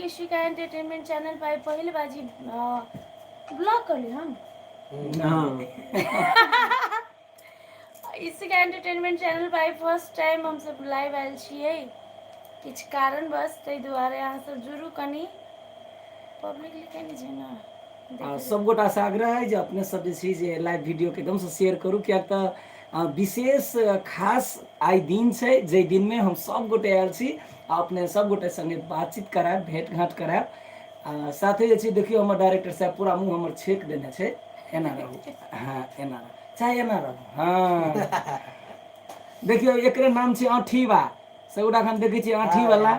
Ishika entertainment channel पर पहले बाजी ब्लॉग कर ली हम इशिका एंटरटेनमेंट चैनल पर फर्स्ट टाइम हम सब लाइव आयल छियै किछ कारण बस तै दुआरे अहाँ सब जुड़ू कनी पब्लिक लिखे नहीं छै ना सब गोटा से आग्रह है जे अपने सब जे छै जे लाइव वीडियो के एकदम से शेयर करू किया त विशेष खास आई दिन छै जे दिन में हम सब गोटे आयल छी आ अपने सब गोटे संगे बातचीत करायब भेंट घाट करायब साथे जे छै देखियो हमर डायरेक्टर साहब पूरा मुंह हमर छेक देने छै एना रहू हाँ एना रहू चाहे एना रहू हाँ देखियो एकरे नाम छै आठीवा सबगोटा हम देखै छी आठी वाला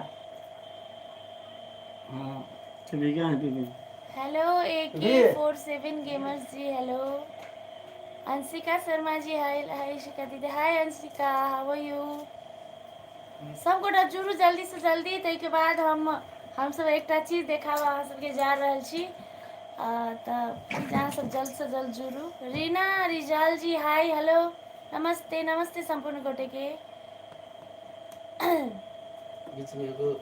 हाँ हेलो AK47 गेमर्स जी हेलो अंशिका शर्मा जी हाय हाय इशिका दीदी हाय अंशिका हाउ आर यू सब गोटा जुड़ू जल्दी से जल्दी तै के बाद हम सब एकटा चीज देखाब अहाँ सबके जा रहल छी त अहाँ सब जल्द से जल्द जुड़ू रीना रिजाल जी हाय हेलो नमस्ते नमस्ते संपूर्ण गोटे के बीच में एगो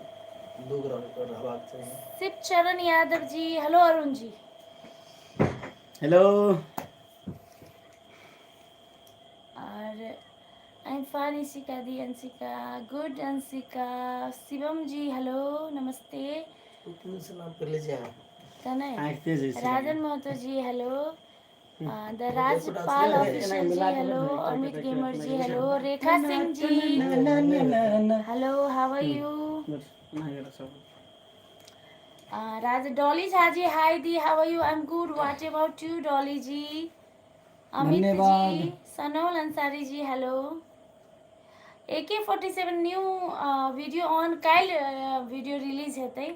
दो ग्राउंड पर रहबाक चाहिए शिव चरण यादव जी हेलो अरुण जी हेलो और आई एम फाइन इशिका दी अंशिका गुड अंशिका शिवम जी हेलो नमस्ते उतने से नाम कर लीजिए तने Rajan Mahato ji hello the Rajpal official ji hello Amit gamer ji hello Rekha Singh ji hello how are you Raj Dolly Jha ji hi दी how are you I am good what about you Dolly ji Amit ji Sanol Ansari ji hello AK47 new video on काल वीडियो रिलीज हेतै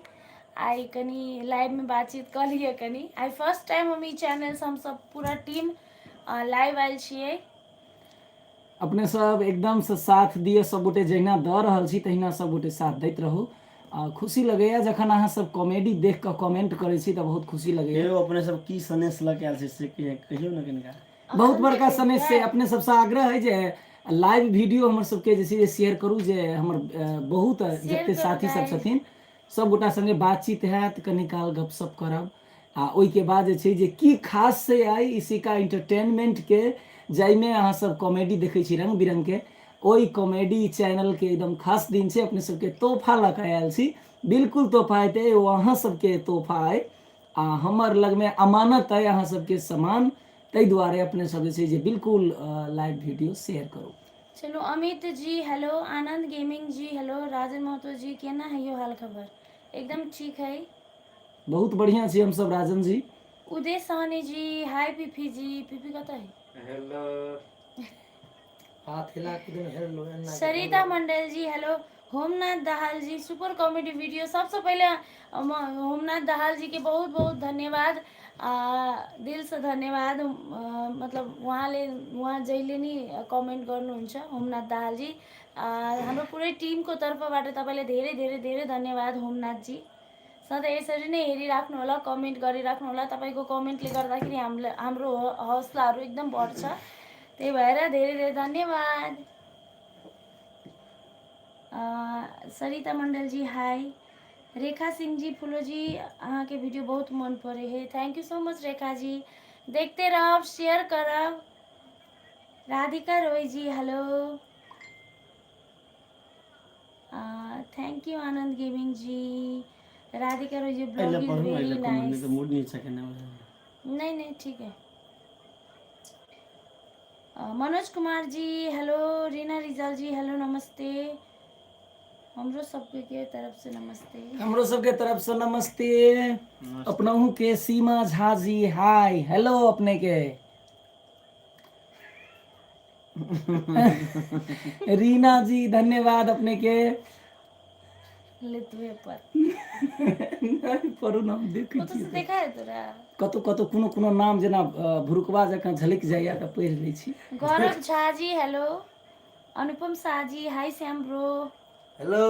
आई कनी लाइव में बातचीत कर लिए कनी आई फर्स्ट टाइम हम ई चैनल से हम सब पूरा टीम लाइव आयल छियै अपने सब एकदम से साथ दिए सब गोटे जहिना द रहल छी तहिना सब गोटे साथ दैत रहू खुशी लगैया जखन अहाँ सब कॉमेडी देख कऽ कमेंट करै छी तऽ बहुत खुशी लगैया यौ अपने सब की सनेश लऽ के आयल छै से कहियो न कनिका बहुत बड़का सनेश से अपने सबसे आग्रह है जे लाइव वीडियो हमर सबके जे छै शेयर करू जे हमर बहुत जते साथी सब छथिन सब गोटा संगे बातचीत हैत कनी काल गपशप करब आ ओइके बाद जे छै जे की खास से आई इशिका एंटरटेनमेंट के जाइमे अहाँ सब कॉमेडी देखै छी रंग बिरंग के ओइ कॉमेडी चैनल के एकदम खास दिन छै अपने सबके तोहफा लऽ कऽ आयल छी बिल्कुल तोहफा हेतै ओ अहाँ सबके तोहफा अइ आ हमर लगमे अमानत अइ अहाँ सबके समान तै दुआरे अपने सब जे छै जे बिल्कुल लाइव वीडियो शेयर करू चलो अमित जी हेलो आनंद गेमिंग जी हेलो राजन महतो जी केना है यो हाल खबर एकदम ठीक है बहुत बढ़िया छी हम सब राजन जी उदय सहनी जी हाय पीपी जी पीपी कत है हेलो हाथ हिला के दिन हेलो सरिता मंडल जी हेलो होमनाथ दाहाल जी सुपर कॉमेडी वीडियो सबसे पहले होमनाथ दाहाल जी के बहुत बहुत धन्यवाद दिल से धन्यवाद मतलब उहाँ जहिले नि कमेन्ट गर्नुहुन्छ होमनाथ दाहाल जी हाम्रो पुरै टिमको तर्फबाट तपाईले धेरै धेरै धेरै धन्यवाद होमनाथ जी सधैँ यसरी नै हेरिराख्नु होला कमेन्ट गरिराख्नु होला तपाईको कमेन्टले गर्दाखेरि हाम्रो हौसलाहरू एकदम बढ्छ त्यही भएर धेरै धेरै धन्यवाद सरिता मंडल जी हाय रेखा सिंह जी फुलो जी अहाँ के वीडियो बहुत मन पड़े है thank you so much Rekha ji देखते रहो शेयर करब Radhika Roy ji hello thank you Anand gaming ji Radhika Roy ji blog is very nice mood नहीं अच्छा करना नहीं ठीक है मनोज कुमार जी हेलो रीना रिजाल जी हेलो नमस्ते हमरो सबके तरफ से नमस्ते हमरो सबके तरफ से नमस्ते अपनहु के सीमा झा जी हाय हेलो अपने के रीना जी धन्यवाद अपने के लितवे पर नहीं पढ़ू नाम देखै कतो से देखा है तोरा कतो कतो कोनो कोनो नाम जेना भुरुकवा जकाँ झलक जाइया तऽ पढ़ि लै छी गौरव झा जी हेलो अनुपम शाह जी हाय श्याम ब्रो हेलो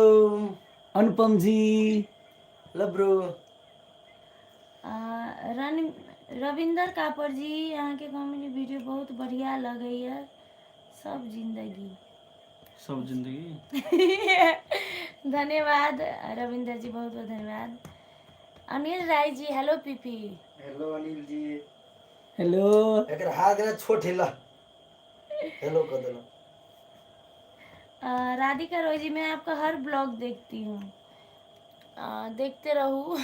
अनुपम जी हेलो ब्रो रविंदर कापर जी यहाँ के कॉमेडी वीडियो बहुत बढ़िया लगैया सब जिंदगी सब जिंदगी धन्यवाद रविंदर जी बहुत बहुत धन्यवाद Anil Rai ji hello PP. Hello Anil ji. Hello एकर हाथ ना छोट हिला हेलो कर देना। राधिका रॉय जी मैं आपका हर ब्लॉग देखती हूँ। देखते रहू।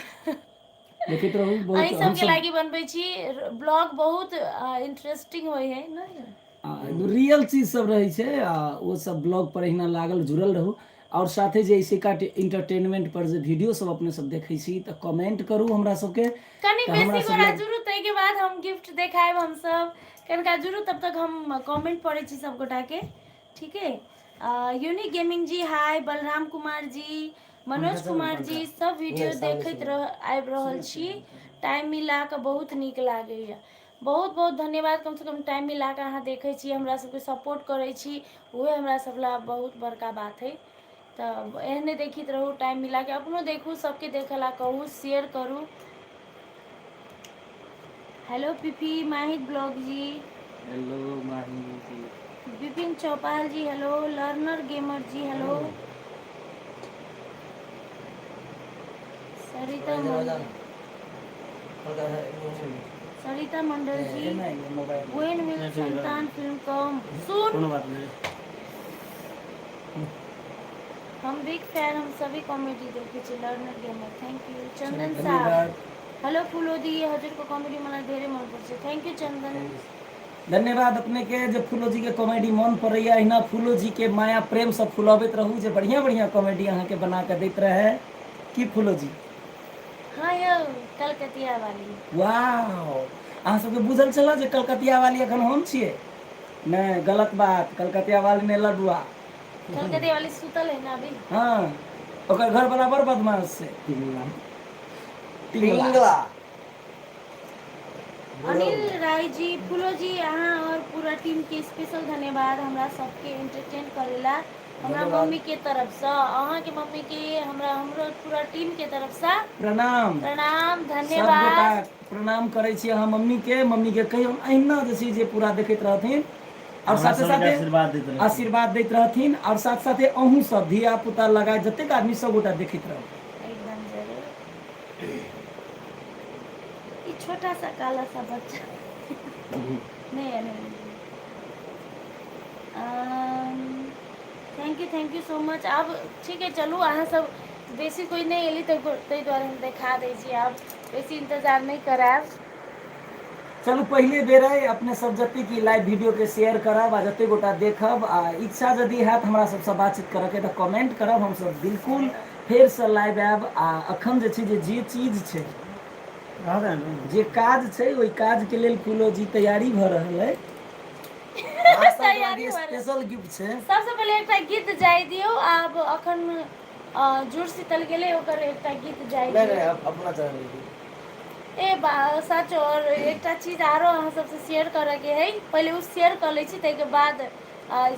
देखैत रहू बहुत अहीं हम सबके सब लागी बनबै छी ब्लॉग बहुत इंटरेस्टिंग होइ है ना। रियल चीज सब रहै छै आ वो सब ब्लॉग पर अहिना लागल जुड़ल रहू और साथे जे ऐसे का इंटरटेनमेंट पर जे वीडियो सब अपने सब देखै छी तऽ कमेंट करू हमरा सबके कनी तऽ हमरा बेसी सब गोरा लग जुड़ू ताहि के बाद हम गिफ्ट देखाएब हम सब कनका जुड़ू तब तक हम कमेंट पढ़ै छी सब गोटा के। ठीक है। यूनिक गेमिंग जी हाय बलराम कुमार जी मनोज कुमार जी सब वीडियो नहीं, सामने देखैत से आबि रहल छी। टाइम मिला कऽ बहुत नीक लागैए। बहुत बहुत धन्यवाद। कम से कम टाइम मिला कऽ अहाँ देखै छी हमरा सबके सपोर्ट करै छी उहे हमरा सब ला बहुत बड़का बात है। तऽ एहने देखैत रहू टाइम मिला के अपनो देखू सबके देखे ला कहू शेयर करू। हेलो पीपी माहित ब्लॉग जी। हेलो माही जी। विपिन चौपाल जी hello learner gamer ji hello. सरिता इधर आ मंडल जाना हल्का है सरिता मंडल जी मोबाइल वेन विल संतान फिल्म कम सुन। कोनो बात नहीं। हम बिग फैन हम सभी कॉमेडी देखे छी लर्नर गेमर थैंक यू चंदन साहब। धन्यवाद हेलो फूलो दी हजुर को कॉमेडी मला ढेरे मन पर्छ थैंक यू चंदन। धन्यवाद अपने के जे फूलो जी के कॉमेडी मन पड़ैया अहिना फूलो जी के माया प्रेम सब फुलाबैत रहू जे बढ़िया बढ़िया कॉमेडी अहाँ के बना के दैत रहे की फूलो जी। हाँ यौ कलकतिया वाली। वाह अहाँ सबके बुझल छल जे कलकतिया वाली एखन हम छियै। नहीं गलत बात कलकतिया वाली ने लडुआ। कलकतिया वाली सुतल है ना अभी। हाँ ओकर घर वाला बड़ बदमाश छै टिंगला पिंगला अनिल राय जी फूलो जी अहाँ और पूरा टीम के स्पेशल धन्यवाद हमरा सबके एंटरटेन करेला। हमरा धन्यवाद। मम्मी के तरफ से अहाँ के मम्मी के हमरा हमरो पूरा टीम के तरफ से प्रणाम प्रणाम सब गोटा धन्यवाद। प्रणाम करै छी अहाँ मम्मी के कहियो अहिना जे छै जे पूरा देखैत रहथिन और हमरा साथे सबके साथे आशीर्वाद दैत रहथिन। आशीर्वाद दैत रहथिन और साथ साथे अहूँ सब धिया पुता लगा जतेक आदमी सब गोटा देखैत रहू। एकदम जरूर। ये छोटा सा काला सा बच्चा नहीं है नहीं। Thank you so much. अब ठीक है चलू अहाँ सब बेसी कोई नहीं एली ताहि दुआरे हम देखा दै छी आब बेसी इंतजार नहीं कराब। चलू पहले बेर है अपने सब जते की लाइव वीडियो के शेयर करब आ जते गोटा देखब आ इच्छा यदि हैत हमरा सबसँ बातचीत करऽ के तऽ कमेंट करब हम सब बिल्कुल फेर से लाइव आयब आ अखन जे छै जे चीज छै रहबै ने। जे काज छै ओहि काज के लेल फूलो जी तैयारी भ रहल है। तैयारी भऽ रहल। स्पेशल गिफ्ट छै। सबसे पहले एकटा गीत जाय दियौ आब अखन जुड़ शीतल गेलै ओकर एकटा गीत जाय नहीं दियौ। नहीं अपना चैनल लीजिए। ए बा सच और एकटा चीज आरो अहाँ सबसे शेयर करे के है पहले उ शेयर कर लै छी ताहि के बाद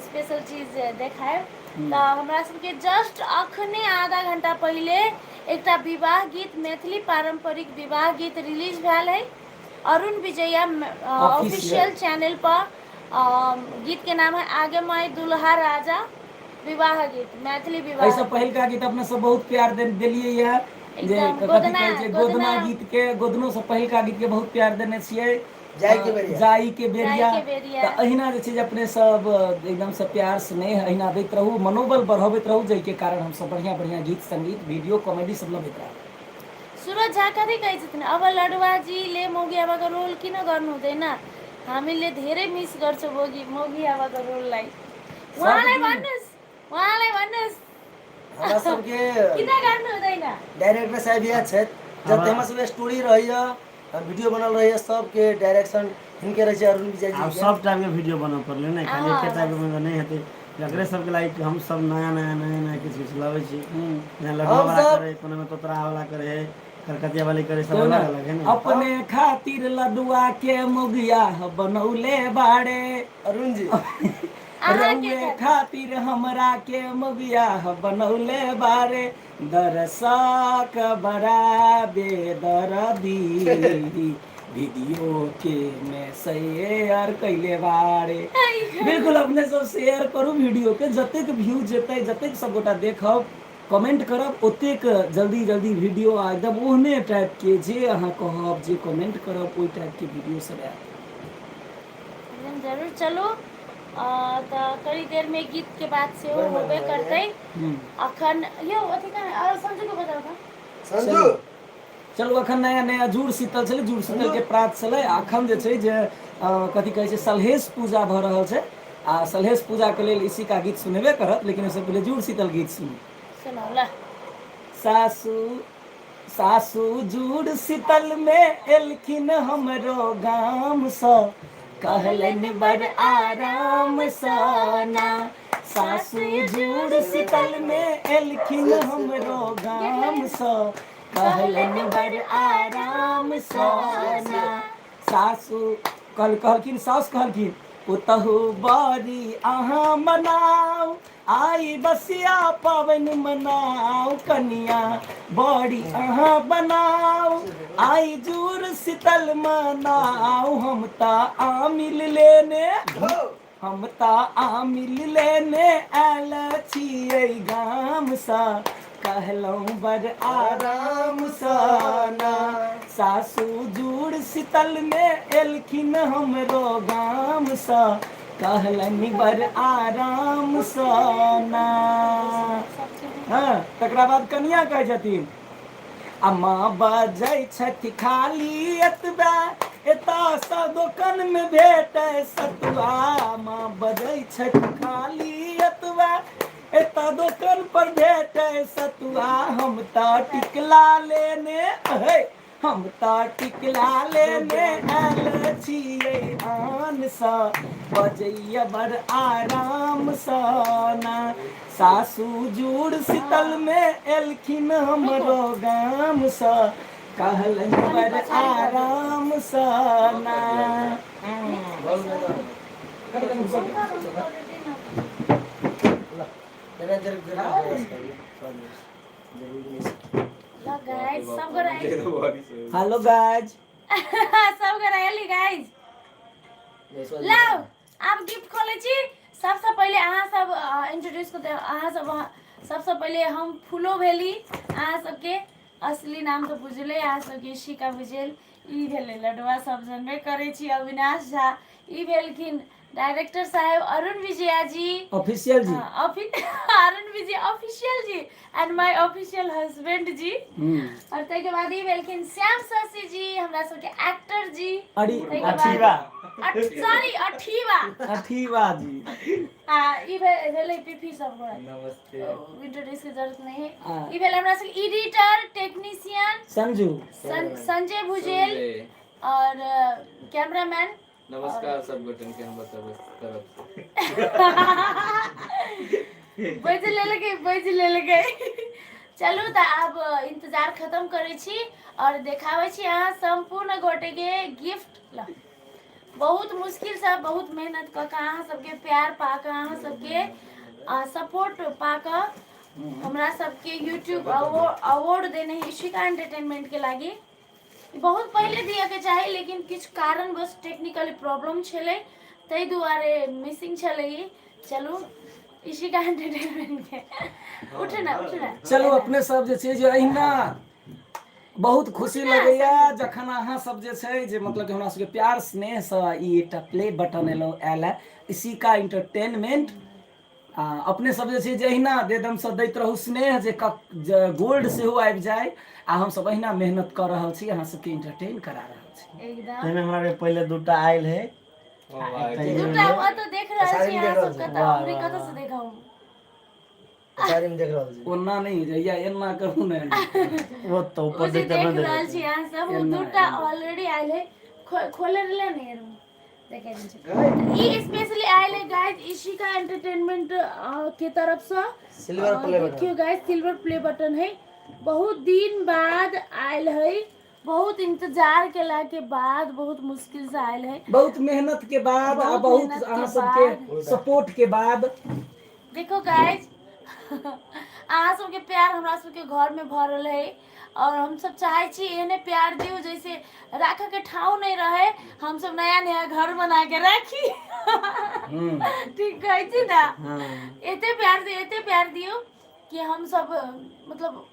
स्पेशल चीज देखायब। तऽ हमरा सबके जस्ट अखने आधा घंटा पहले एकटा विवाह गीत मैथिली पारंपरिक विवाह गीत रिलीज भेल है अरुण विजया ऑफिशियल चैनल पर। गीत के नाम है आगे माई दुल्हा राजा विवाह गीत मैथिली विवाह एहिसँ गीत। पहिलका गीत अपने सब बहुत प्यार देलियै यऽ जे एकदम कथी कहै छै गोदना गीत के गोदनो से पहिलका गीत के बहुत प्यार देने छियै जाई के बेरिया। जाई के बेरिया जाई के बेरिया। तऽ अहिना जे छै जे अपने सब एकदम से प्यार स्नेह अहिना दैत रहू मनोबल बढ़ाबैत रहू जाहिके कारण हमसब बढ़िया बढ़िया गीत संगीत वीडियो कॉमेडी सब लबैत रहब। सूरज झा कथी कहै छथिन अब लडुवाजीले मोगी आमाको रोल किन गर्नु हुँदैन हामीले धेरै मिस गर्छौँ मोगी आमाको रोललाई। उहाँलाई भन्नुहोस् हमरा सबके किन गर्नु हुँदैन। डायरेक्टर साहब यह छथि जते हमरा सब स्टोरी रहैया वीडियो बनल रहैया सबके डायरेक्शन हिनके रहै छै अरुण विजय जी आब के। सब टाइप के वीडियो बनऽ पड़लै ने खाली हाँ, एके टाइप बस। के नहीं हेतै। जकरे सबके लाइक हम सब नया किछु लाबै छी। यहाँ लड्डू हम वाला सब करे कोनो में तोतरा वाला करे है कलकतिया वाली करे सब अलग अलग है ना। अपने खातिर लडुआ के मुगिया बनौले बाड़े अरुण जी अहाँ के रउए खातिर हमरा के मुगिया बनौले बाड़े दरसक बड़ा बेदर्दी वीडियो के में शेयर कैले बाड़े। बिल्कुल अपने सब शेयर करू वीडियो के जतेक व्यू जेतै जतेक सब गोटा देखब कमेंट करब ओतेक जल्दी जल्दी वीडियो आ एकदम ओहने टाइप के जे अहाँ कहब जे कमेंट करब ओहि टाइप के वीडियो सब आएत। एकदम जरूर। चलो तो कड़ी देर में गीत के बाद से होबे करते। अखन यो अथी का और संजू को बताओ था संजू चलू अखन नया नया जुड़ शीतल छलै, जुड़ शीतल के प्रात छलै। अखन जे छै जे कथी कहै छै सलहेश पूजा भऽ रहल छै आ सलहेश पूजा के लेल इसी का गीत सुनेबे करत, लेकिन उससे पहले जुड़ शीतल गीत सुनू। सुनाओ ला। सासू सासू जुड़ शीतल में एलखिन हमरो गाम सँ, कहलनि बड़ आराम सँ ना। सासू जुड़ शीतल में एलखिन हमरो गाम सँ, कहलनि बड़ आराम सँ ना। सासू कहलखिन सास कहलखिन पुतहु बड़ी अहाँ मनाउ, आई बसिया पाबनि मनाउ, कनिया बड़ी अहाँ बनाउ, आई जुड़ शीतल मनाउ। हम ता आमिल लेने हम ता आमिल लेने आयल छियै गाम सँ, कहलहुँ बड़ आराम सँ ना। सासू जुड़ शीतल में एलखिन हमरो गाम सँ, कहलनि बड़ आराम सँ ना। हाँ, तकरा बाद कनिया कहै छथिन अम्मा बजै छथि खाली एतबा, एतऽ सँ दोकान में भेटै सतुआ। माँ बजै छथि खाली एतबा, एतऽ दोकान पर भेटै सतुआ। हम तऽ टिकला लेने हम तऽ टिकला लेने आयल छियै आन सँ, बजैया बड़ आराम सँ ना। सासू जुड़ शीतल में एलखिन हमरो गाम सँ, कहलनि बड़ आराम सँ ना। हेलो गाइज सब करायली गाइज। लाओ आप गिफ्ट खोले छी। सबसे पहले अहाँ सब इंट्रोड्यूस करते अहाँ सब सबसे पहले हम फूलो भेली अहाँ सबके असली नाम तो बुझले अहाँ सबके शिका बुझेल ई भेले लडवा सब जनबे करे छी अविनाश झा ई भेलखिन डायरेक्टर साहब Arun Vijaya ji official ji Arun Vijay official ji and my official husband ji और तै के बाद ई भेलखिन श्याम शशि जी हमरा सबके एक्टर जी अरे अठीवा सॉरी अठीवा जी ई भेले पीपी सब को नमस्ते इंट्रोड्यूस की जरूरत नहीं है। ई भेले हमरा सबके एडिटर टेक्नीशियन संजू संजय भुजेल और कैमरामैन नमस्कार सब गोटन के हम तरफ बैज ले लगे चलू त अब इंतजार खत्म करे छी और देखावे छी अहाँ संपूर्ण गोटे के गिफ्ट ला। बहुत मुश्किल से बहुत मेहनत क के अहाँ सबके प्यार पा के अहाँ सबके सपोर्ट पा के हमरा सबके YouTube अवार्ड देने है इशिका एंटरटेनमेंट के लागी। बहुत पहले दिया के चाहे लेकिन किछ कारण बस टेक्निकली प्रॉब्लम छले तै दुआरे मिसिंग छले। चलू इशिका एंटरटेनमेंट के उठे ना चलू अपने सब जे छै जे अहिना बहुत खुशी लगैया जखन अहाँ सब जे छै जे मतलब कि हमरा सबके प्यार स्नेह से ई एकटा प्ले बटन आयल है इशिका एंटरटेनमेंट। अपने सब जे छै जे अहिना देदम से दैत रहू स्नेह जे गोल्ड सेहो आबि जाय आ हम सब अहिना मेहनत कर रहल छी अहाँ सबके एंटरटेन करा रहल छी। एकदम एमे हमरा पहले दूटा आयल है दूटा वो तो देख रहल छी अहाँ सब कत हमरे कत से देखाऊ सारी में देख रहल छी ओना नहीं जइया एना करू ने वो तो ऊपर देख देख कर रहल छी अहाँ सब वो दूटा ऑलरेडी आयल है खोले रहले नहीं रूम देखे छी ई स्पेशली आयल है गाइस इशिका एंटरटेनमेंट के तरफ से सिल्वर प्ले बटन देखियो गाइस सिल्वर प्ले बटन है बहुत दिन बाद आयल है बहुत इंतजार केला के बाद बहुत मुश्किल से आयल है बहुत मेहनत के बाद आ बहुत अहाँ सबके सपोर्ट के बाद। देखो गाइस अहाँ सबके प्यार हमरा सबके घर में भरल है और हम सब चाहे छी एने प्यार दियो जैसे राखा के ठाव नहीं रहे हम सब नया नया घर बना के राखी ठीक कहै छी ना एते प्यार दियो कि हम सब मतलब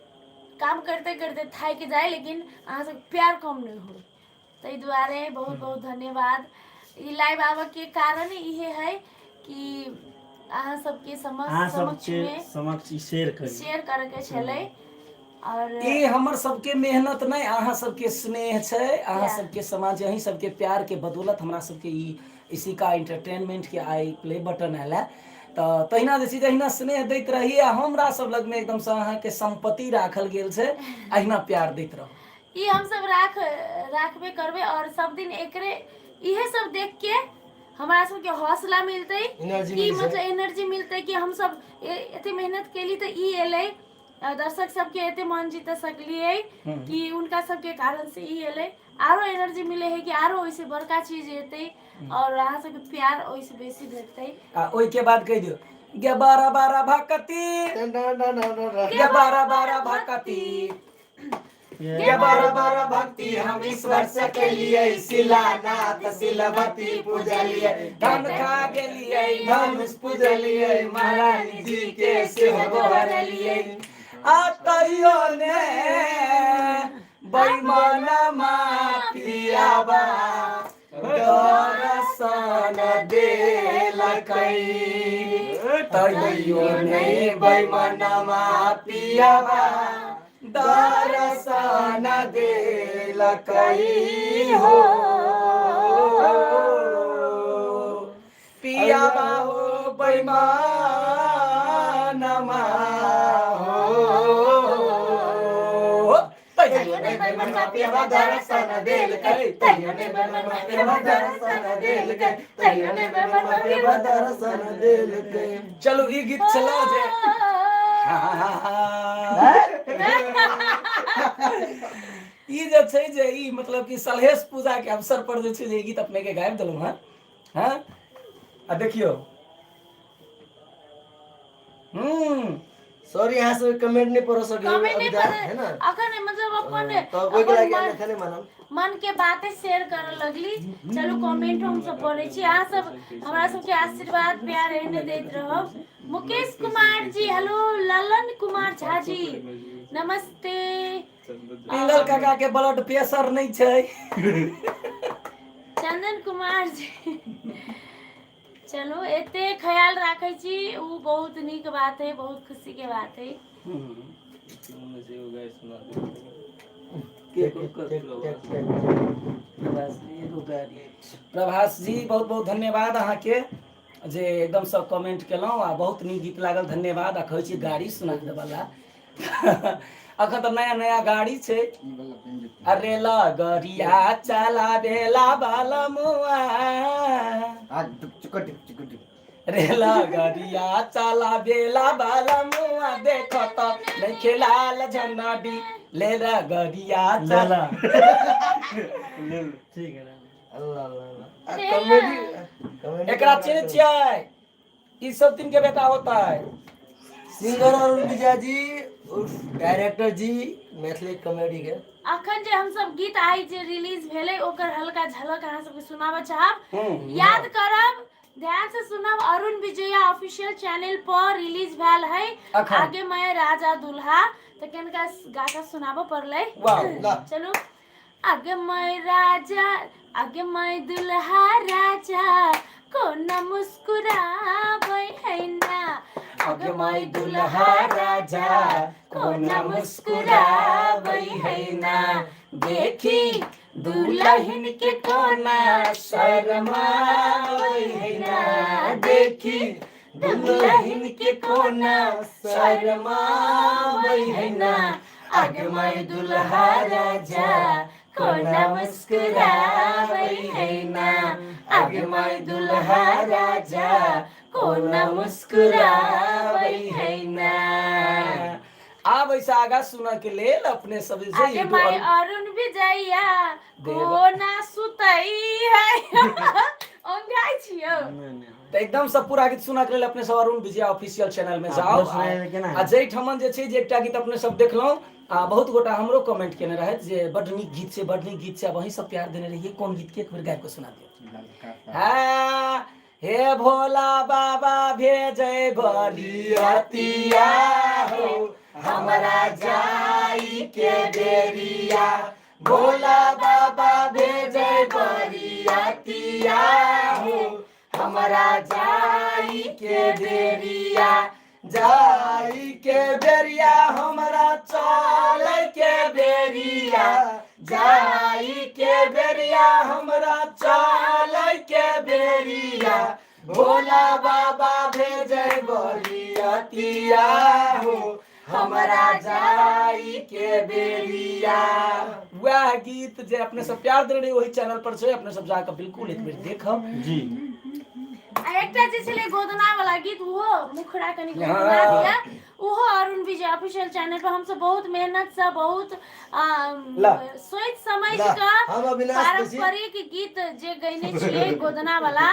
काम करते करते थाक के जाए लेकिन अहाँ सब प्यार कम नहीं हो। ताहि दुआरे बहुत बहुत धन्यवाद। ई लाइव आबऽ के कारण इहे है कि अहाँ सबके अहाँ समक्ष सबके में समक्ष शेयर करी। शेयर करे के छलै। और ई हमर सबके मेहनत नहीं, अहाँ सबके स्नेह छै, अहाँ प्यार। सबके समाज, यही सबके प्यार के बदौलत हमरा सबके ई इसी का इंटरटेनमेंट के आई प्ले बटन आयल है। तो तहिना जे छै जहिना स्नेह दैत रही आ हमरा सब लग में एकदम से अहाँ के संपत्ति राखल गेल छै, अहिना प्यार दैत रहू। ई हम सब राखबे करबे और सब दिन एकरे इहे सब देख के हमारा सबके हौसला मिलते एनर्जी कि मिलतै। मतलब एनर्जी मिलते कि हम सब एते मेहनत केली तो ई एलै। दर्शक सबके एते मन जीत सकलिए कि उनका सबके कारण से ई एलै। आरो एनर्जी मिले है कि आरो ओइसे बड़का चीज एतै और अहाँ सबके प्यार ओइसे बेसी भेटतै। आ ओइ के बाद कह दियो गे बारा बारा भक्ति, गे बारा बारा भक्ति, गे बारा बारा भक्ति हम ईश्वर से केलिए, शिलानाथ शिलवती पूजलिए, धन खा गेलिए, धनुष पूजलिए, महारानी जी के सेहो गोहरलिए। आ तैयो ने बेईमान माफियाबा दर्शन देलकै, तैयो नहीं बेईमान माफियाबा दर्शन देलकै हो। पियाबा हो बेईमान हो, तैयो नहीं बेईमान माफियाबा दर्शन देलकै, तैयो नहीं बेईमान माफियाबा दर्शन देलकै, तैयो नहीं बेईमान माफियाबा दर्शन देलकै। चलो ई गीत चलाओ जे ई जे छै जे ई मतलब कि सलहेश पूजा के अवसर पर जे छै जे ई गीत अपने के गाबि देलहुं हैं। हैं आ देखियो सॉरी यहाँ से कमेंट नहीं पढ़ सके कमेंट अभी नहीं तक, है ना। पढ़े अखन मतलब अपन तो कोई के लागे अपन खाने मानम मन के बातें शेयर करे लगली। चलो कमेंट हम सब पढ़े छी, अहाँ सब हमरा सबके आशीर्वाद प्यार एहने देत रहब। मुकेश कुमार जी हेलो, ललन कुमार झा जी नमस्ते। पिंगल काका के ब्लड प्रेशर नहीं छै। चंदन कुमार जी चलो एते ख्याल राखे छी, उ बहुत नीक बात है, बहुत खुशी के बात है। प्रभास जी बहुत बहुत धन्यवाद अहाँ के जे एकदम सब कमेंट केलहुँ आ बहुत नीक गीत लागल, धन्यवाद। आ कहै छी गाड़ी सुना देवला अखन तो नया नया गाड़ी छै। अरे लगरिया चला बेला बाला मुआ, रे लगरिया चला बेला बाला मुआ, देखो तो नहीं खेलाल झन्नाडी ले लगरिया चला। ठीक है। अल्लाह अल्लाह कॉमेडी एकरा चिन्ह छियै, ई सब दिन के बेटा होता है। सिंगर और विजय जी उर्फ डायरेक्टर जी मैथिली कॉमेडी के अखन जे हम सब गीत आई जे रिलीज भेले ओकर हल्का झलक अहाँ सबके सुनाबे चाहब। याद करब, ध्यान से सुनब। अरुण विजया ऑफिशियल चैनल पर रिलीज भेल है आगे मैं राजा दुल्हा, तो कनका गाता सुनाबो पड़ले। चलो आगे मैं राजा, आगे मैं दुल्हा राजा, कोना मुस्कुराबै है ना, आगे मैं दुल्हा राजा, कोना मुस्कुराबै है ना, देखी दुल्हन के कोना शर्माबै है ना, देखी दुल्हन के कोना शर्माबै है ना, आगे मैं दुल्हा राजा, कोना मुस्कुराबै है ना, आगे मैं दुल्हा राजा, कोना मुस्कुराबै है ना। आब ऐसा आगा सुना के लेल अपने सब जे आगे मैं अरुण विजया कोना सुतई है ओंगाई छियो। तो एकदम सब पूरा गीत सुना के लेल अपने सब अरुण विजया ऑफिशियल चैनल में जाओ। आ जै ठमन जे छै जे एकटा गीत अपने सब देखलहुं, आ बहुत गोटा हमरो कमेंट केने रहत जे बड नीक गीत छै, बड नीक गीत छै, वही सब प्यार देने रहिए। कोन गीत के एक बेर गाबि के सुना दियो। हाँ हे भोला बाबा भेजै बरियतिया हो हमरा जाई के बेरिया भोला बाबा भेजै बरियतिया हो हमरा जाई के बेरिया जाई के बेरिया हमरा चलै के बेरिया जाई के बेरिया हमरा चलै के बेरिया भोला बाबा भेजै बरियतिया हो हमरा जाई के बेरिया। वह गीत जे अपने सब प्यार दे रही वही चैनल पर छै, अपने सब जाकर बिल्कुल एक बेर देखब जी। आ एकटा जे छले गोदना वाला गीत उहो मुखड़ा कनी गुनगुना दिया उहो अरुण विजय ऑफिशियल चैनल पर हम सब बहुत मेहनत से बहुत सोच समझ के पारंपरिक गीत जे गैने छियै गोदना वाला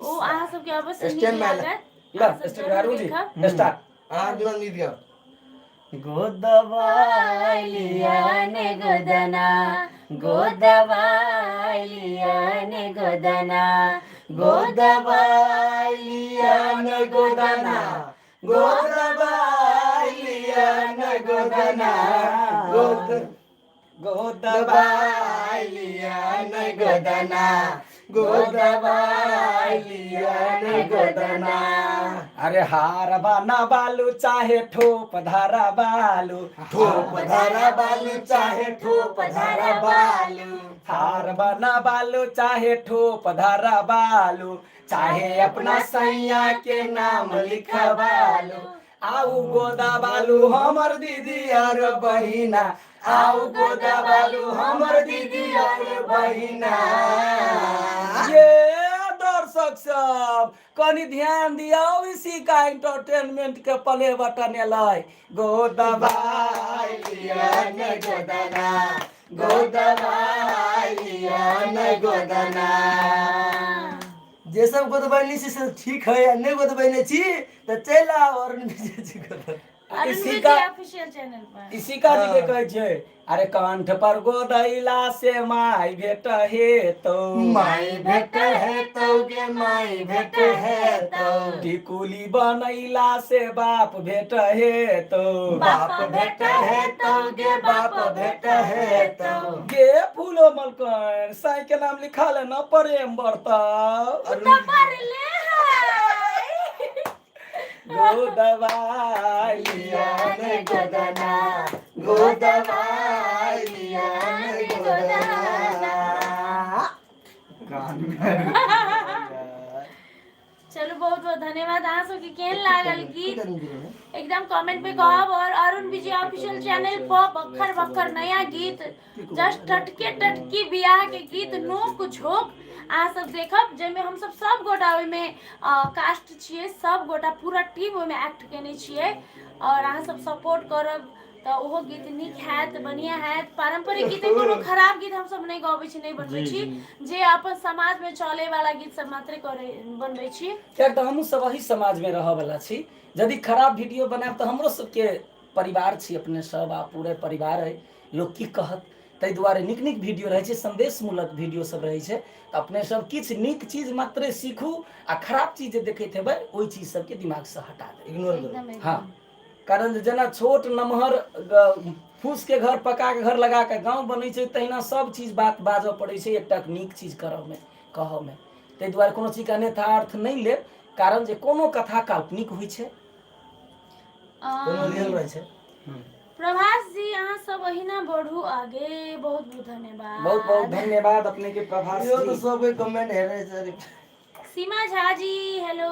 ओ अहाँ सब के अवश्य नीक लागत। ला स्टार्ट करू जी स्टार्ट हां दुल्हन गीत गाओ। गोदवालिया ने गोदना गोदवालिया ने गोदना गोदवालिया ने गोदना गोदवालिया ने गोदना गोदवालिया ने गोदना गोदवालिया ने गोदना। अरे हार बना बालू चाहे ठोप धारा बालू ठोप धारा बालू चाहे ठोप धारा बालू हार बना बालू चाहे ठोप धारा बालू चाहे अपना सैया के नाम लिखवालू आऊ गोदा बालू हमर दीदी और बहिना आऊ गोदा बालू हमर दीदी और बहिना। ये दर्शक सब कनी ध्यान दिया इसी का एंटरटेनमेंट के प्ले बटन लाई गोदवालिया ने गोदना गोदवालिया ने गोदना। जे सब गोदबैनी से ठीक है या नहीं गोदबैने छी त चल आओ और विजय जी गोद इसी का ऑफिशियल चैनल पर इसी का जी के कहै छै अरे कंठ पर गोदैला से माई भेट हे तो माई भेट है तो गे माई भेट है तो टिकुली बनैला से बाप भेट हे तो बाप भेट है तो गे बाप भेट है तो गे फूलो मलकन साई के नाम लिखा ले न प्रेम बरता नंबर ले गोदवालिया ने गोदना गोदवालिया ने गोदना। चलो बहुत बहुत धन्यवाद अहाँ सबके केहन लागल गीत एकदम कमेंट में कहब। और अरुण विजय ऑफिशियल चैनल पर बखर बखर नया गीत जस्ट टटके टटकी बियाह के गीत नो कुछ होक अहाँ सब देखब जेमे हम सब गोटा ओइ में कास्ट छियै सब गोटा पूरा टीम ओइ में एक्ट केने छियै और अहाँ सब सपोर्ट करब तो ओहो गीत नीक हैत बढ़िया हैत। पारंपरिक गीत कोनो खराब गीत हम सब नहीं गाबै छी नहीं बनबै छी जे अपन समाज में चले वाला गीत सब मात्र करे बनबै छी किया त हमहु सब वही समाज में रह वाला छी यदि खराब वीडियो बनाब त हमरो सबके परिवार छी अपने सब आ पूरे परिवार है लोग की कहत तै दुआरे नीक नीक वीडियो रहे छै संदेशमूलक वीडियो सब रहे छै अपने सब किछ नीक चीज मात्र सीखू आ खराब चीज जे देखैत हेबै ओइ चीज सबके दिमाग से हटा दे इग्नोर करू। हाँ कारण जना छोट नमहर फूस के घर पका के घर लगा के गांव बनै छै तहिना सब चीज बात बाजऽ पड़ै छै एकटा नीक चीज करऽ में कहऽ में तै दुआरे कोनो चीज के अन्यथा अर्थ नहीं ले कारण जे कोनो कथा काल्पनिक होइ छै कोनो रियल रहे छै। प्रभास जी अहाँ सब अहिना बढ़ू आगे बहुत बहुत धन्यवाद बहुत बहुत धन्यवाद अपने के प्रभास यो तो जी। सब कमेंट है रे सर सीमा झा जी हेलो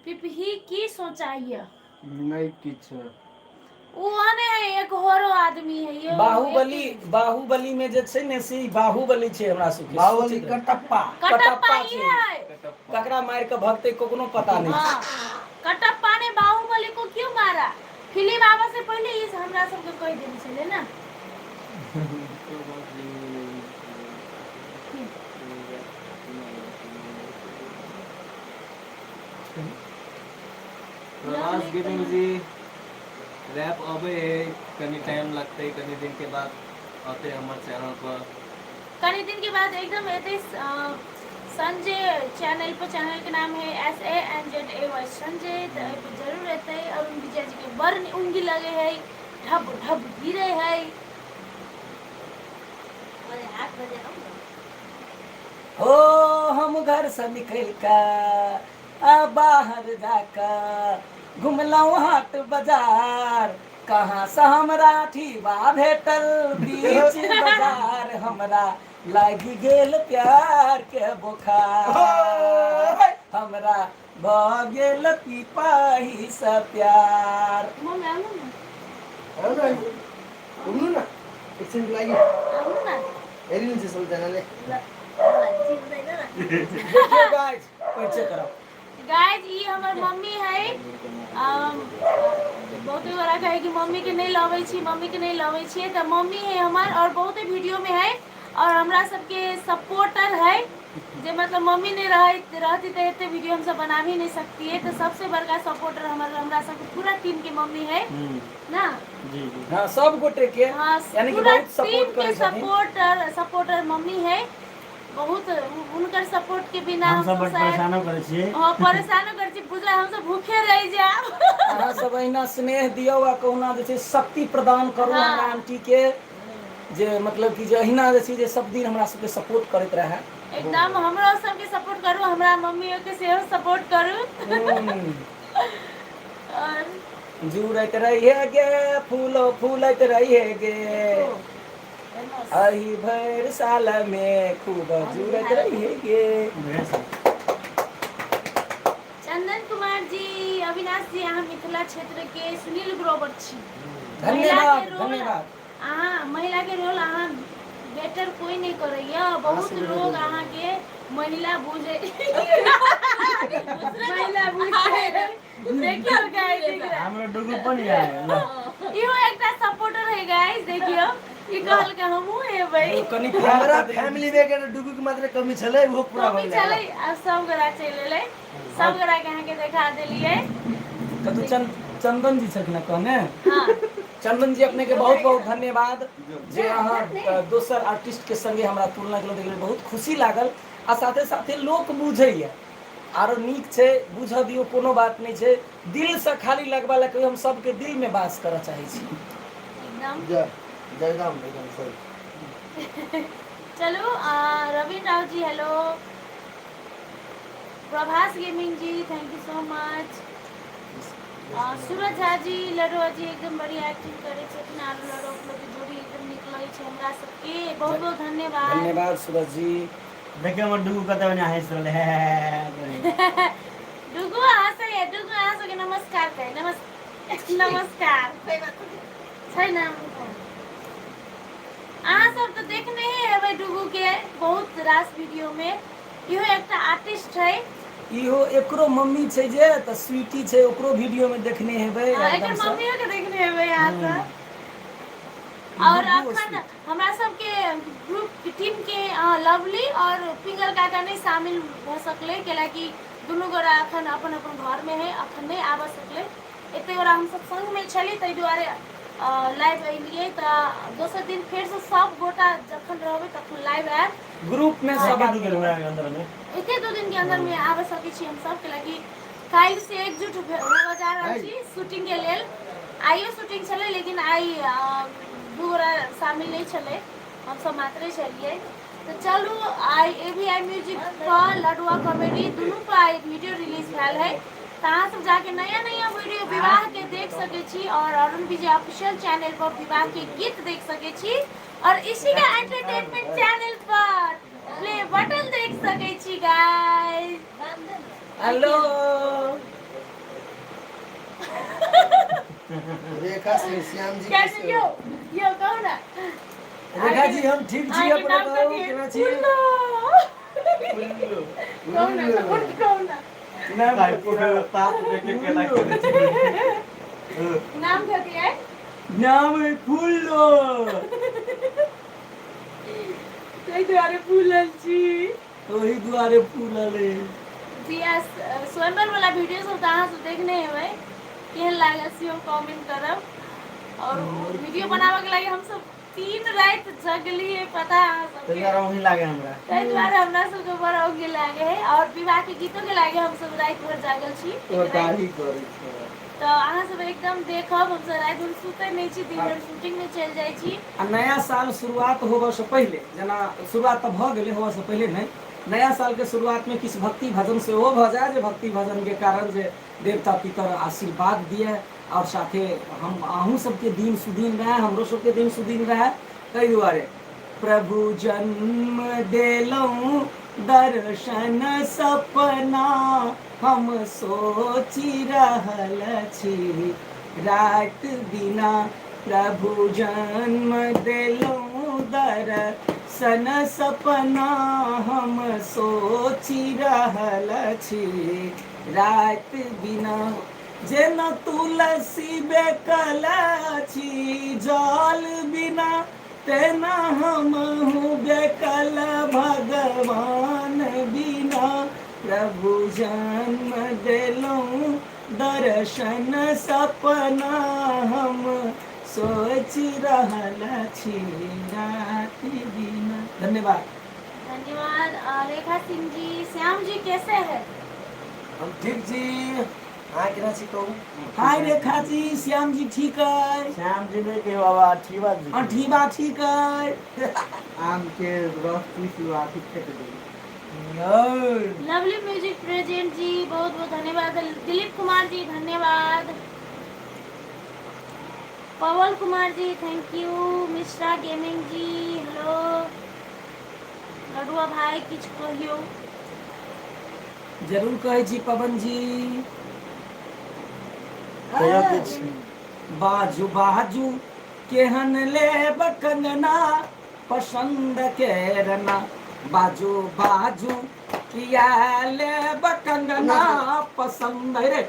पिपही की सोचाइए नहीं किछ वो आने है एक होरो आदमी है ये बाहुबली में जे छै ने से बाहुबली छै हमरा सबके बाहुबली कटप्पा कटप्पा छै। ही है ककरा मार के भगते कोनो पता नहीं हाँ, कटप्पा ने बाहुबली को क्यों मारा फिल्म आवा से पहले इस हमरा सबके कह देने छले ना प्रभास गेमिंग जी रैप अबे है कनी टाइम लगते कनी दिन के बाद आते हमारे चैनल पर कई दिन के बाद एकदम एते संजय चैनल पर, चैनल के नाम है SANZAY संजय। तो एहि पर जरूर रहते हैं। अरुण विजय जी के बड़ उंगी लगे है, ढब ढब गिरे है। हो हम घर से निकल कर आ बाहर जाकर घुमलौं हाट बाजार, कहाँ से हमरा ठीबा भेटल बीच बाजार, हमरा लागी गेल प्यार के बुखार, हमरा भ गेल पिपाही से प्यार। मम्मी आउनु न, आउनु न, घुम्नु न एकछिनको लागि आउनु न। हेरिनुहुन्छ सबैजनाले। देखिए गाइस, परिचय कराओ। गाइज ये हमर मम्मी है। बहुते बड़ा कहे कि मम्मी के नहीं लवे छी, मम्मी के नहीं लवे छी, तो मम्मी है हमार और बहुते वीडियो में है और हमरा सबके सपोर्टर है। जे मतलब मम्मी नहीं रहती तो इतने वीडियो हम सब बना भी नहीं सकती है। तो सबसे बड़का सपोर्टर हमरा सबके पूरा टीम के मम्मी है ना। जी जी हाँ सब गोटे के हाँ, यानी कि पूरा बहुत टीम सपोर्ट के करे छथिन। सपोर्टर मम्मी है। बहुत उनकर सपोर्ट के बिना हम हम सब सब बड़ शायद परेशानो करे छियै। हाँ परेशानो कर छी, बुझला हम सब भूखे रह जाब। अहाँ सब अहिना स्नेह दियौ आ कहुना जे छै शक्ति प्रदान करू हाँ। हमरा आंटी के, जे मतलब कि जे अहिना जे छै जे सब दिन हमरा सबके सपोर्ट करैत रहे। एकदम हमरो सबके सपोर्ट करू, हमरा मम्मियों के सेहो सपोर्ट करू। और जुड़ैत रहिए गे फूलो फूलैत रहिए गे, अही भर साल में खूब जुड़ैत रहिए गे। भेट सब। चंदन कुमार जी, अविनाश जी, अहाँ मिथिला क्षेत्र के सुनील ग्रोवर छी। धन्यवाद धन्यवाद। अहाँ महिला के रोल अहाँ बेटर कोई नहीं करैया। बहुत लोग अहाँ के महिला बुझे महिला बुझे देखियो गाइस, देख रहा हाम्रो डुगु पनि आयो ल। इहो एकटा सपोर्टर है गाइस, देखियो ई कहल के हमहू है भाई। कनी हमरा फैमिली में के डुगुक मात्र कमी छलै, वो पूरा कमी भइल। चले आ सब गोरा चल ले, सब गोरा के अहाँ के दिखा देलिए। कतु चंदन जी छथिन कहने। हां चंदन जी अपने के बहुत बहुत धन्यवाद जे अहाँ दोसर आर्टिस्ट के संगे हमरा तुलना केलहुँ, देखिए बहुत खुशी लागल। आ साथे साथे लोक बुझैया आरो नीक छै, बुझ दियौ कोनो बात नहीं छै। दिल से खाली लगवा लगे हम सबके दिल में वास करऽ चाहे छी। एकदम जय जयराम एकदम सही। चलो Ravi Rao ji hello, Prabhas gaming ji thank you so much. Suraj Jha ji, Ladua ji एकदम बढ़िया एक्टिंग करे छथिन। आरो लड़ो के जोड़ी एकदम निकलै छै हमरा सबके, बहुत बहुत धन्यवाद। धन्यवाद सूरज जी। देखियो हमर डुगु कतै भने हँस रहले है। डुगु हँसे है, डुगु हँसो के नमस्कार कहे, नमस्कार छै नाम। अहाँ सब तो देखने ही हेबै डुगु के बहुत रास वीडियो में। इहो एकटा आर्टिस्ट है। इहो एकरो मम्मी छै जे त स्वीटी छै, ओकरो वीडियो में देखने हेबै एकर एकदम से। मम्मियों के देखने हेबै यहाँ से। और अखन हमरा सबके ग्रुप टीम के लवली और पिंगल काका नहीं शामिल हो सकले, कैलाकि दुनू गोरा अखन अपन अपन घर में है, अखन नहीं आब सकले। एते गोरा हम सब संग में छली, तै दुआरे लाइव एलिए। त दोसर दिन फिर से सब गोटा जखन रहबै तखन लाइव आएब ग्रुप में सब सब के अंदर में एके दो दिन के अंदर में आब सकै छी हम सब, कैलाकि काल्हि से एकजुट होबा जा रहल छी शूटिंग के लेल। आइयो शूटिंग छलै, लेकिन आई दू गोरा शामिल नहीं छलै, हम सब मात्रे छलिए। तो चलू आई AVI म्यूजिक पर लडुआ कॉमेडी दुनू पर आई वीडियो रिलीज भेल है। तो अहाँ सब जाके नया नया वीडियो विवाह के देख सके छी, और अरुण विजय ऑफिशियल चैनल पर विवाह के गीत देख सके छी, और इसी का एंटरटेनमेंट चैनल पर प्ले बटन देख सके छी गाइस। हेलो रेखा सिंह श्याम जी कैसे के यो कहो ना। रेखा जी हम ठीक छी, आगे अपने नाम कहू कहिए, केना छी? फुल्लो। कहो ना, सपोर्ट कहो ना। ना भाई पूरा ताप देके केला करे छी। नाम क्या है? नाम है फूलो। तै द्वारे फूलल छी। ओही दुआरे फूलले। बिया स्वयंवर वाला वीडियो सब कहाँ से देखने हेबै, केहन लागल से कमेंट करब। और वीडियो बनावे के लागि हम सब 3 रात जगली है पता है तो सबके। यार वही लागे हमरा ताहि दुआरे हमरा सबके बड़ा उगे लागे है और विवाह के गीतों के लागे हम सब रात भर जागल छी। तो दाढ़ी करै छै तो अहाँ सब एकदम देखब हम सब रात भर सुते नहीं छी, दिन भर शूटिंग में चल जाई छी। आ नया साल शुरुआत होबऽ से पहले जना शुरुआत तऽ भऽ गेलै होबऽ से पहले नहीं, नया साल के शुरुआत में किछु भक्ति भजन से ओ भऽ जाए जे भक्ति भजन के कारण जे देवता पितर आशीर्वाद दिए और साथे हम अहूँ सबके दिन सुदिन रहे हमरो सबके दिन सुदिन रहे। ताहि दुआरे प्रभु जन्म देलहुँ दर्शन सपना हम सोचि रहल छी रात बिना। प्रभु जन्म देलहुँ दर्शन सपना हम सोचि रहल छी रात बिना। जेना तुलसी बेकल छी जल बिना तेना हमहु बेकल भगवान बिना। प्रभु जन्म देलहुँ दर्शन सपना हम सोचि रहल छी रात बिना। धन्यवाद। धन्यवाद। रेखा सिंह जी, श्याम जी कैसे है? हम ठीक जी। हाँ केना छी कहू? हाय रेखा जी, श्याम जी ठीक है? श्याम जी ने के बाबा ठीबा जी ठीबा ठीक है। आम के रस पीसी आथी फेंक दी। लवली म्यूजिक प्रेजेंट जी बहुत बहुत धन्यवाद। दिलीप कुमार जी धन्यवाद। Pawan Kumar ji thank you. Mishra gaming ji hello. Ladua भाई किछ कहियो। जरूर कहै छी पवन जी। कहियो किछ बाजू बाजू केहन लेब कंगना पसंद केरना। बाजू बाजू किया लेब कंगना पसंद रे।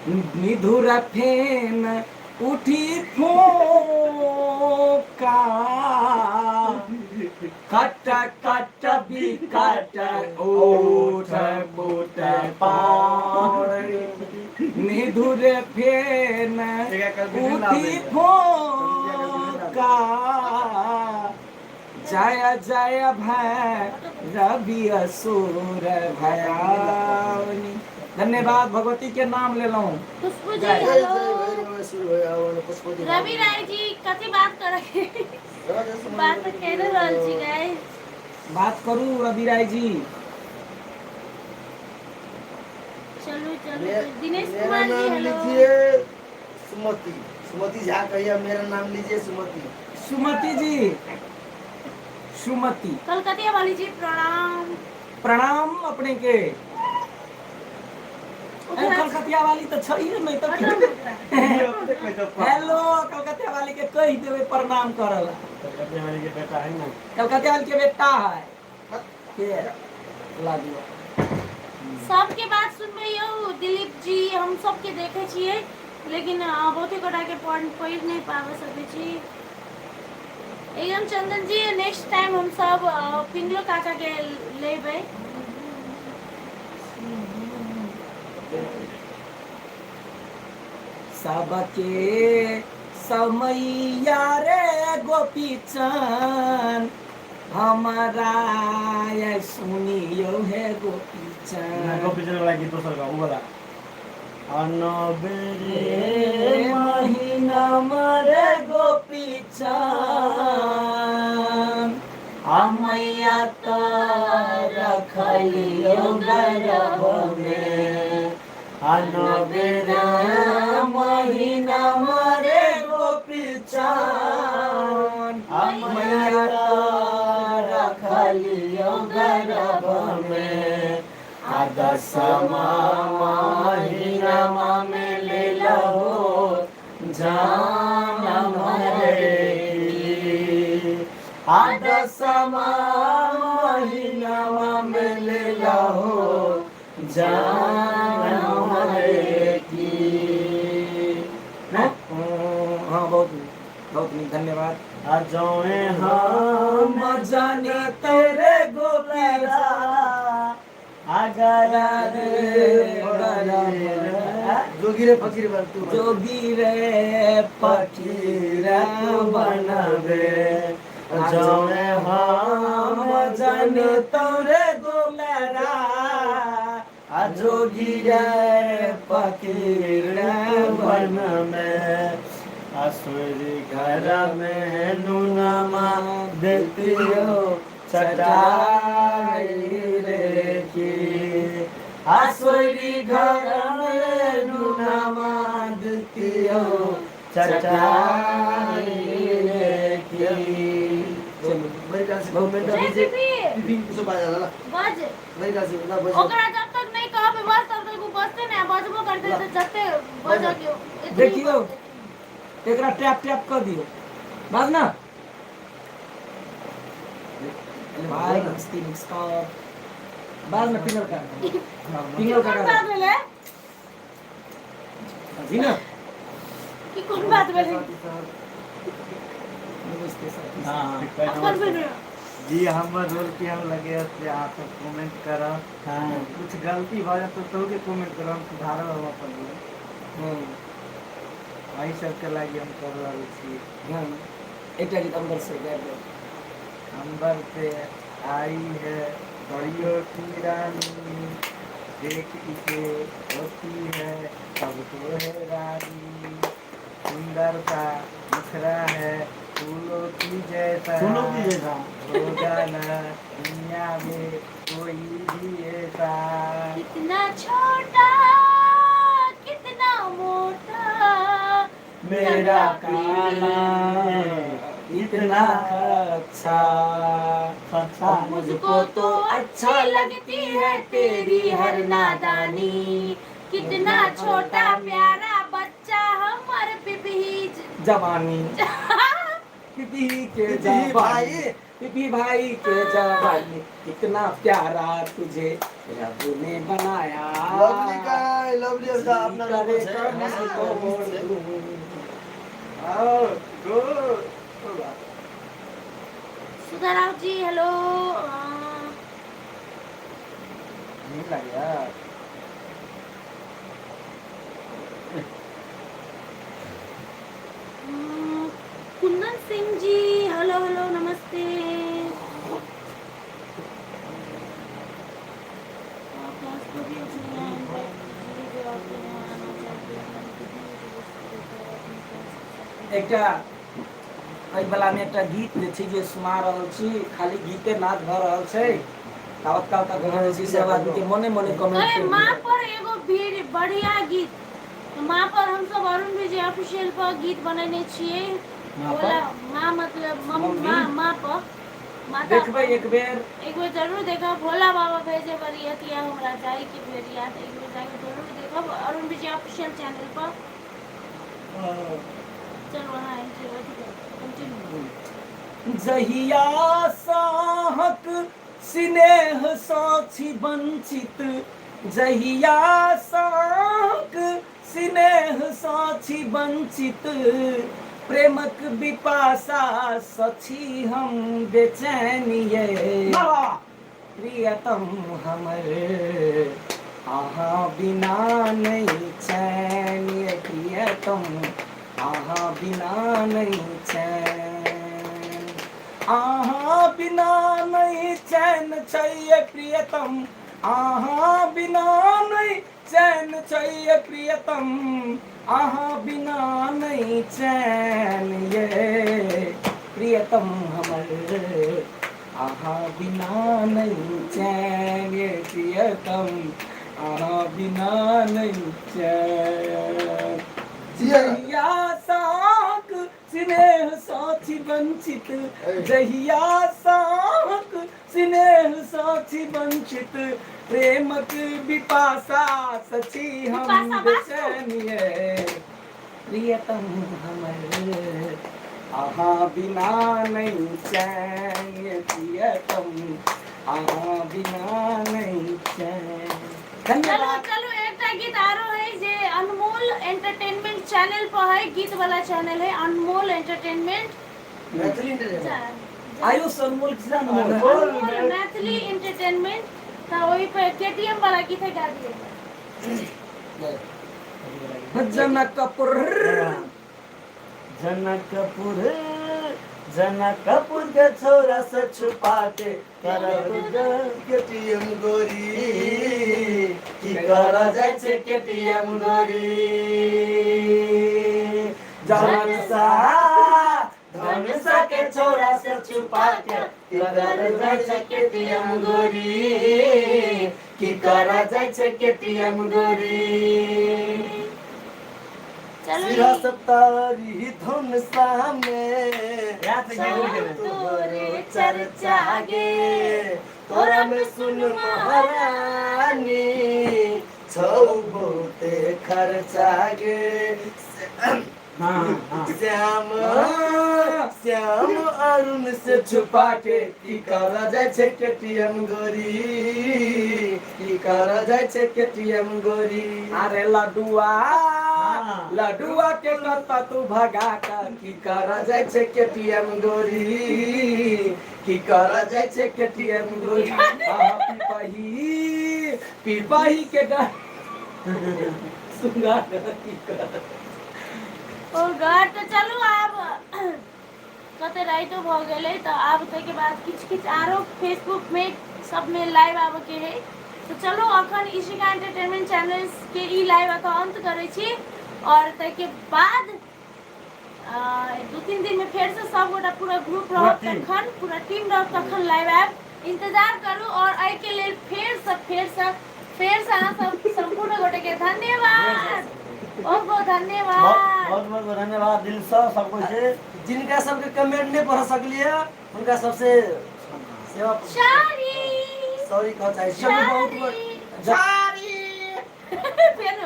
निधुर फेन उठी फोका कट कट बिकट उठ बूट पारी। निधुर फेन उठी फोका जय जय भय रवि असुर भयावनी। धन्यवाद। भगवती के नाम ले लो। खुशबू जी जय हेलो। जय रवि राय जी कथी बात करे? बात तो कह रहल छी गाइस। बात करू रवि राय जी। चलो चलो। दिनेश मेरा कुमार जी नाम हेलो। लीजिए सुमति। सुमति झा कहिए मेरा नाम लीजिए सुमति। सुमति जी। सुमति कलकतिया वाली जी प्रणाम। प्रणाम अपने के। कलकतिया वाली तो छही नहीं तो हेलो कलकतिया वाली के कह देवे प्रणाम करला। कलकत्ते वाली के बेटा है ना कलकतिया वाली के बेटा है के ला दियो। सबके बात सुनबे यौ दिलीप जी हम सबके देखे छिए लेकिन बहुते गोटा के पॉइंट पढ़ नहीं पावे सके छी। एकदम चंदन जी नेक्स्ट टाइम हम सब पिंगलो काका के लेबै। सबके समैया रे गोपीचंद हमारा ये सुनियो है ना गोपीचंद। गोपीचंद वाला गीत दोसर का उ वाला अनबेरे महीना मरे गोपीचंद हमैया तो रखलियो गर्भ में। अनबेरे महीना मरे गोपीचंद हमैया तो रखलियो गर्भ में। दसमा महीना में ले लो जान मरे की। दसमा महीना में ले लो जान मरे की। हाँ बहुत बहुत धन्यवाद। अजोए हम जाने तेरे गोपीरा अगर जोगी रे फकीर बन तू जोगी रे फकीर बनबे जौने हम जन तोरे दुलरा आ जोगी रे फकीर बनबे असुरी घर में नूनमा देती हो चटाई रे की आसोरी घर में नुनमा देती हो चटाई रे की। मेरे ख्याल से गवर्नमेंट जय अभी से बीबी बीबी कुछ बाजा ला बज मेरे ख्याल से ना बज ओकरा जब तक नहीं कहबे बस तब तक उ बजते ना बजबो करते तो जते बज के देखियो एकरा टैप टैप कर दियो बाज ना भाई मस्ती मिक्स कर बाज ना पिंगल का पिंगल कौन बात बोले जी ना कि कौन बात बोले नमस्ते सर। हाँ अपन बोल जी हमर रोल के हम लगे से आप कमेंट करब हाँ कुछ गलती भ जात तो के कमेंट करब सुधारब हम अपन रोल वही सबके लागी हम कर रहल छी हाँ एकटा गीत अंदर से गा दो अंबर से आई है बड़ियों की रानी देख इसे होती है सब तो है रानी सुंदरता मुखरा है फूलों की जैसा हो जाना दुनिया में कोई भी ऐसा कितना छोटा कितना मोटा मेरा काला इतना अच्छा अच्छा मुझको तो अच्छा लगती है तेरी हर नादानी कितना छोटा प्यारा बच्चा हमारे पिपी जवानी पिपी के पिपी जवानी भाई। पिपी भाई के जवानी कितना प्यारा तुझे रब ने बनाया लवली का लवली उसका अपना करे नंबर है करने को बोल और गो सुधाराव जी हेलो नहीं लग यार कुंदन सिंह जी हेलो हेलो नमस्ते एकटा एहि बला में एकटा गीत जे छै जे सुना रहल छी खाली गीते नाद भ रहल छै तावत काल तक गाना जे छै सब आदमी के मने मने कमेंट अरे कर माँ पर एगो भीड़ बढ़िया गीत तो माँ पर हम सब अरुण विजय ऑफिशियल पर गीत बनैने छियै माँ पर? बोला माँ मतलब मम्मी? माँ पर माता देखबै पर। एक बेर एक बेर जरूर देखब भोला बाबा भेजे बरियतिया हमरा जाई के बेरिया त एक बेर जाके जरूर देखब अरुण विजय ऑफिशियल चैनल पर चलो वहाँ कंटिन्यू जहिया साहक स्नेह साथी वंचित जहिया साहक स्नेह साथी वंचित प्रेमक विपाशा सची हम बेचैन ये प्रियतम हमर आहा बिना नहीं चैन ये प्रियतम आहा बिना नहीं चैन आहा बिना नहीं चैन चाहिए प्रियतम आहा बिना नहीं चैन चाहिए प्रियतम आहा बिना नहीं चैन ये प्रियतम हमर आहा बिना नहीं चैन ये प्रियतम आहा बिना नहीं चैन जहिया साक स्नेह साथी वंचित जहिया साक स्नेह साथी वंचित प्रेमक विपाशा सची हम बेचैन ये प्रियतम हमर आहा बिना नहीं चैन ये प्रियतम आहा बिना नहीं चैन चलो धन्यवाद चलो एकटा गीत आरो है जे अनमोल एंटरटेनमेंट चैनल पर है गीत वाला चैनल है अनमोल एंटरटेनमेंट मैथिली इंटरनेट आयुष अनमोल कितना अनमोल मैथिली एंटरटेनमेंट तो वही पे केटीएम वाला गीत है गा दिए जनकपुर जनकपुर के छोरा से छुपा के केटीएम गोरी की करा जाय छे केटीएम गोरी धनुषा के छोरा से छुपा के करा जाय छे केटीएम गोरी की करा जाय छे केटीएम गोरी चलो सिरसतारी धुन सामे तोरे चर्चा गे तोरा में सुन महारानी छौ बहुते खर्चा गे श्याम श्याम अरुण से छुपा के की करा जाय छे केटीएम गोरी की करा जाय छे केटीएम गोरी अरे लडुआ के कत्ता तू भगा कर की करा जाय छे केटीएम गोरी की करा जाय छे केटीएम गोरी पिपाही के डर सुंगा ओ गॉड तो चलू आब कते राइतो भ गेलै तो आब तके बाद किछ आरो फेसबुक में सब में लाइव आबे के है तो चलो अखन इशिका एंटरटेनमेंट चैनल्स के ई लाइव का अंत करे छी और तके बाद 2-3 दिन में फिर से सब गोटा पूरा ग्रुप रहत तखन पूरा टीम रहत तखन लाइव आब इंतजार करू और आई के लिए फिर से अहाँ सब संपूर्ण गोटे के धन्यवाद बहुत धन्यवाद धन्यवाद दिल से सबको से जिनका सबके कमेंट नहीं पढ़ सकलिए उनका सबसे सेवा सॉरी कह चाहे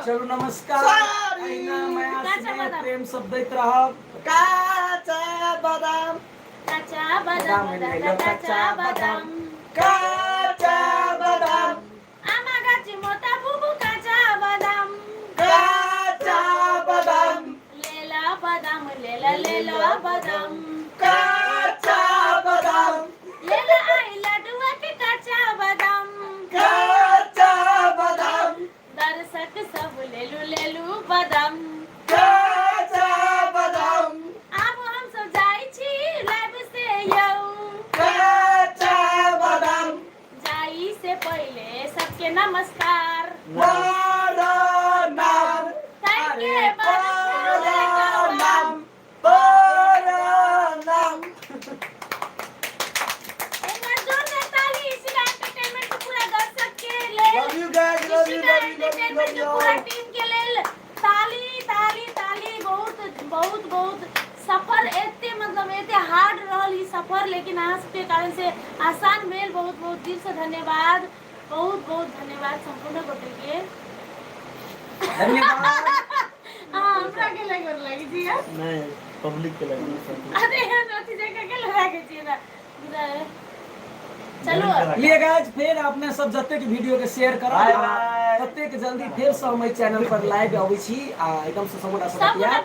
चलो नमस्कार प्रेम सब दैत रहब काचा बादाम काचा बादाम आमा गाची मोटा बुबु काचा बादाम लेला बादाम लेला बादाम लेला आई लडुआ के काचा बादाम दर्शक सब लेलू बादाम अब हम सब जाई छी लाइव से यौ जाई से पहले सबके नमस्कार थैंक यू पूरा टीम के लेल ताली बहुत सफर एते मतलब एते हार्ड रहल ई सफर लेकिन अहाँ सबके कारण से आसान भेल बहुत दिल से धन्यवाद बहुत धन्यवाद संपूर्ण गोटे के धन्यवाद हां हमरा के लगी जी नहीं पब्लिक के लगी अरे नथी जगह के लगा के छी ना चलो ये गाइस फिर आपने सब जते के वीडियो के शेयर करब तते के जल्दी फिर से हम चैनल पर लाइव आबै छी आ एकदम से सबोटा सब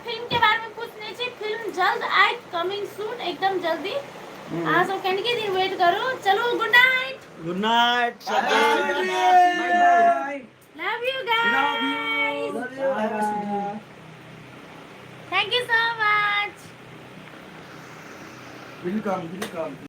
फिल्म के बारे में पूछने छी फिल्म जल्द आइ कमिंग सून एकदम जल्दी आ सब कनिके दिन वेट करो चलो good night bye love you guys thank you so much welcome